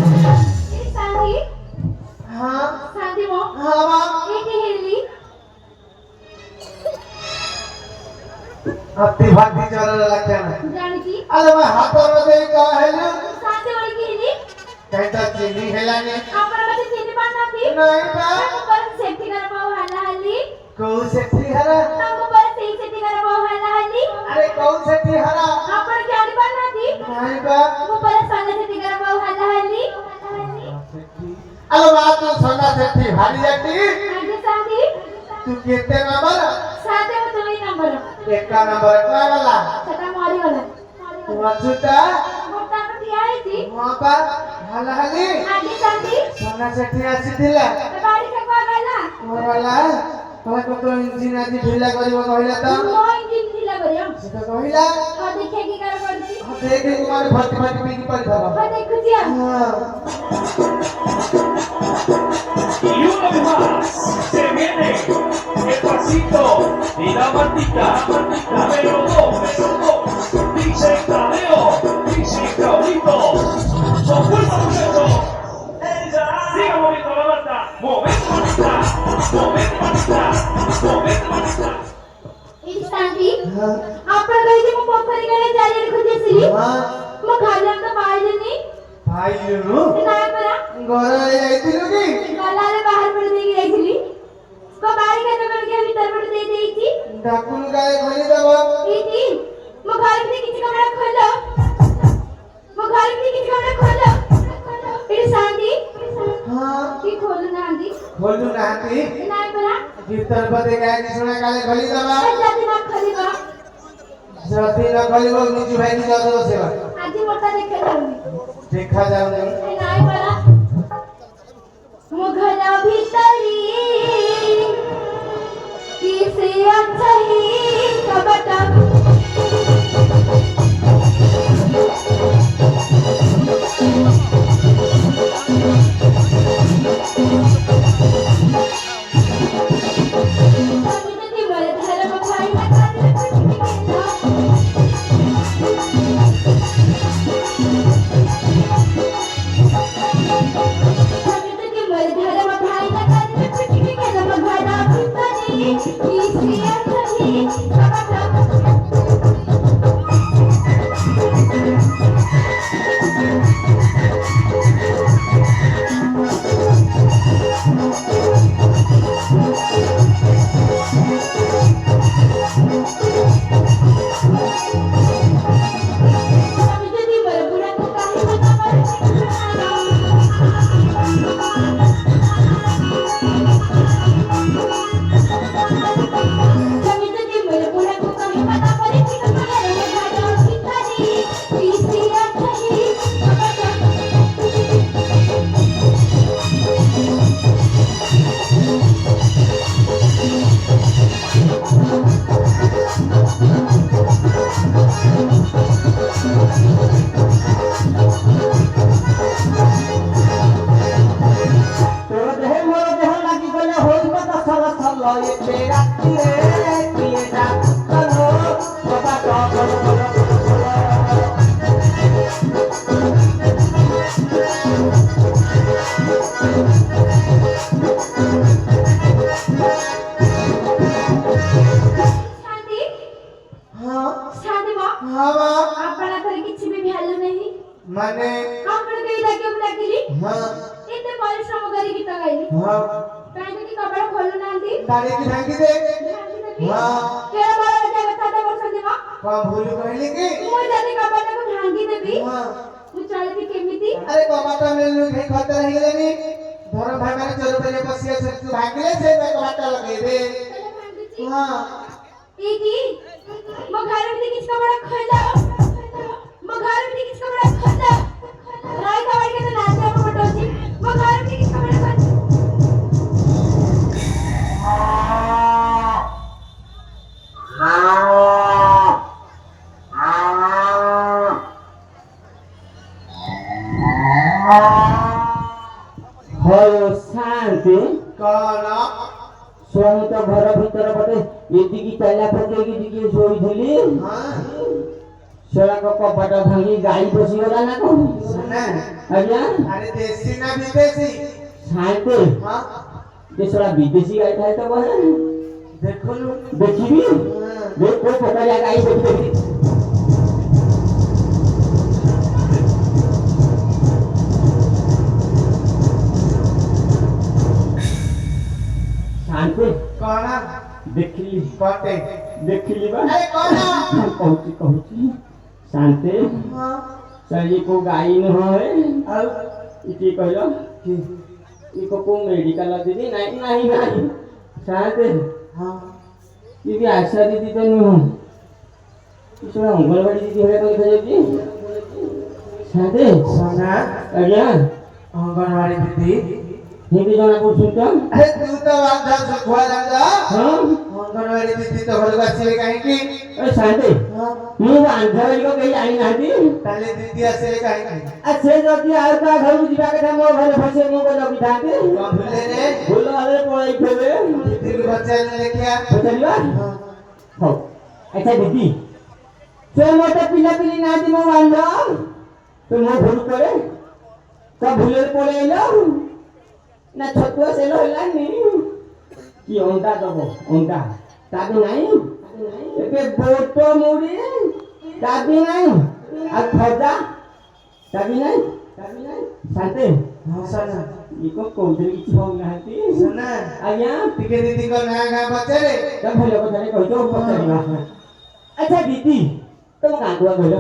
सांगी हाँ सांगी मो हाँ माँ एक हेली हत्ती भाती चल लगे ना जानी की अरे मैं हाथों में दे का है ना सांगी वाली की हेली कहता चीनी है नहीं आपण मध्ये चीनी पाना थी नहीं का पर सेफ्टी कर पाओ हल्ला हल्ली कौन से थी हरा हमको पर सेफ्टी कर पाओ हल्ला हल्ली अरे कौन से थी हरा आपण क्या पाना थी नहीं का वो पर सोना सेफ्टी कर पाओ हल्ला हल्ली अरे माँ तू सोना से थी भारी जाती आगे सांगी तू कितने नंबर साथे में तुम्ही नंबर एक का नंबर क्या वाला छटा मारी वाला तू अछूता मोटा पर दिया है जी वहाँ पर हला हली आगे सांगी सोना से थी अच्छी दिला बाड़ी का गला और वाला तो तो इंजिन आज ढीला करियो कहला तो नो इंजिन ढीला करियो से तो कहला और देखे की कर पड़ती हां देख कुमार भट्टी भट्टी पी की पड़ी था और देखो जी हां Y una vez más, se viene el pasito y la martica, número dos, dice Tadeo, dice Cabrito, son fuerza muchachos, siga moviendo la banda, momento manita, momento manita, momento manita. सांगी आपण गईचे मग पोखरी कडे जाले खोजेसली हां मग खाली तो पाहिजे भाई नु नाही बरा गोरा आइतिलु की गलाले बाहेर पड देगी जायसली तो बारी का जगल के भीतर पड दे देईची डाकुल काय खोली दबा इती मग घर में किसी कमरा खोलो मग घर में किसी कमरा खोलो इडी सांगी हां की खोलू ना आंधी खोलू नाती नाही बरा भीतर पदे काय सुना काले खोली दबा जाती ना खलीबा जति न खोलिबो निजु भाई की जादो सेवा आधी मोठा देखा जाऊनी देखा जाऊ नहीं नाही बरा मुघला भीतरी किसे अच्छी कबटा माने आपण काही जागे लागली हां इथे परिश्रम करी की गायली हां पहले की कपड़ा खोलू नांदी दाढ़ी की भांगी दे हां केरा बड़ा जगह था तो संदे मा कौन भूल कहली की मु जाते कपड़ा को भांगी देबी हां मु चले भी केमिति अरे कमाटा मिलनु कहीं खतर रही लेनी धर्म भाई माने चलो पहले बसिया से तू भांगले से मैं कमाटा लगे दे हां एकी मग घर में किस कपड़ा खोला मग घर में किस कपड़ा खोला राय का के तो नाच पर बटोची मग घर में किस कपड़ा खोला भयो शान्ति कना ଛୁଆ ମୁଁ ତ ଘର ଭିତର ପଟେ ଏତିକି ତାଲା ପକେଇକି ଟିକେ ଶୋଇଥିଲି ହଁ ଛୁଆଙ୍କ କବାଟ ଭାଙ୍ଗି ଗାଈ ପଶିଗଲା ନା କଣ सुना ଆଜ୍ଞା अरे देसी ना विदेशी ସାଇତେ हाँ ଯେ ଛୁଆ ବିଦେଶୀ ଗାଈ ଥାଏ ତ କହ देखो लू ଦେଖିବି हाँ ଦେখ କୋଉ ପ୍ରକାରିଆ ଗାଈ ଦେଖି शांति कौन देखिली कटे देखिली बा अरे कौन कहूची शांति हाँ सही को गाई न होए और इति कहलो इको को मेडिकल दीदी नहीं नहीं नहीं शांति हाँ ये भी आशा दीदी तो नहीं हो इसमें अंगनवाड़ी दीदी होया तो दिखा जाती शांति सुना आज्ञा अंगनवाड़ी दीदी हिंदी जना को सुनता अरे तू तो आधा सुखवा लगा हाँ अंगनवाड़ी दीदी तो घर बच्चे कहीं की ए शांति हाँ ମୁଁ ଆନ୍ଧରାଇ को कहीं जानी नाती ताले दीदी आसे कहीं की अच्छे जति आउ का घर को जीवा के मो घर फसे मो को लगी थाते कौन भूले ने भूल वाले पळाई फेबे दीदी के बच्चे ने लेके आ चलिबा हाँ हो अच्छा दीदी से मोटे पिला पिली नाती मो बांधो तो मो भूल करे तो भूले पळे लो ना छतुआ से लो लानी की अंडा दबो अंडा ताबी नहीं एबे बोटो मुड़ी ताबी नहीं आ खजा ताबी नहीं शांति हाँ सुना इको कोउदरी किछ हो नाती सुना आज्ञा टिके दीदी को नया नया बच्चे रे तब भले को जाने कहि तो पछाड़ीबा अच्छा दीदी तुम कांदुआ गयो